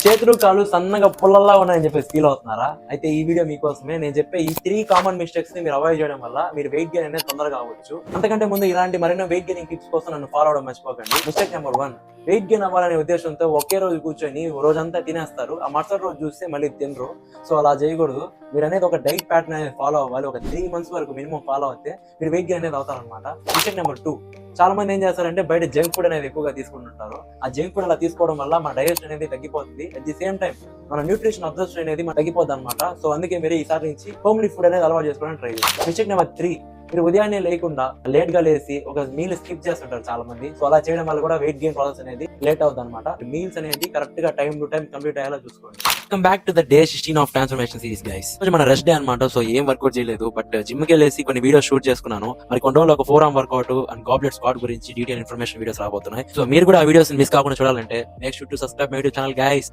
చేతులు కాళ్ళు సన్నగా పుల్లల్లా ఉన్నాయని చెప్పేసి ఫీల్ అవుతున్నారా? అయితే ఈ వీడియో మీకోసమే. నేను చెప్పే ఈ 3 కామన్ మిస్టేక్స్ ని మీరు అవాయిడ్ చేయడం వల్ల మీరు వెయిట్ గెయిన్ అనేది తొందరగా అవ్వచ్చు. అంతకంటే ముందు ఇలాంటి మరెన్నో వెయిట్ గెయినింగ్ టిప్స్ కోసం నన్ను ఫాలో అవడం మర్చిపోకండి. మిస్టేక్ నెంబర్ 1, వెయిట్ గెయిన్ అవ్వాలనే ఉద్దేశంతో ఒకే రోజు కూర్చొని రోజంతా తినేస్తారు. ఆ మరుసటి రోజు చూస్తే మళ్ళీ తినరు. సో అలా చేయకూడదు. మీరు అనేది ఒక డైట్ ప్యాటర్న్ అనేది ఫాలో అవ్వాలి. ఒక 3 months వరకు మినిమం ఫాలో అవుతే మీరు వెయిట్ గెయిన్ అనేది అవుతారనమాట. మిస్టేక్ నెంబర్ 2, చాలా మంది ఏం చేస్తారంటే బయట జంక్ ఫుడ్ అనేది ఎక్కువగా తీసుకుంటుంటారు. ఆ జంక్ ఫుడ్ అలా తీసుకోవడం వల్ల మన డైజెషన్ అనేది తగ్గిపోతుంది. అట్ ది సేమ్ టైం మన న్యూట్రిషన్ అబ్జర్వేషన్ అనేది తగ్గిపోద్ది అనమాట. సో అందుకే మీరు ఈసారి నుంచి హోమ్లీ ఫుడ్ అనేది అలవాటు చేసుకోవడానికి ట్రై చేయండి. మిస్టేక్ నెంబర్ 3, మీరు ఉదయాన్నే లేకుండా లేట్ గా లేసి ఒక మీల్ స్కిప్ చేస్తుంటారు చాలా మంది. సో అలా చేయడం వల్ల కూడా వెయిట్ గెయిన్ ప్రాసెస్ అనేది లేట్ అవుతుంది అనమాట. మీల్స్ అనేది కరెక్ట్ గా టైం టు టైం కంప్లీట్ అయ్యేలా చూసుకోండి. Come back to the day 16 of transformation series guys. మన రెస్ట్ డే అనమాట. సో ఏం వర్కౌట్ చేయలేదు, బట్ జిమ్ కి వెళ్ళేసి కొన్ని వీడియోస్ షూట్ చేసుకున్నాను. మరి కొన్ని రోజులు ఒక 4 arm workout and goblet squat గురించి డీటెయిల్ ఇన్ఫర్మేషన్ వీడియోస్ రాబోతున్నాయి. సో మీరు కూడా ఆ వీడియోస్ మిస్ కాకుండా చూడాలంటే make sure to subscribe my YouTube channel guys.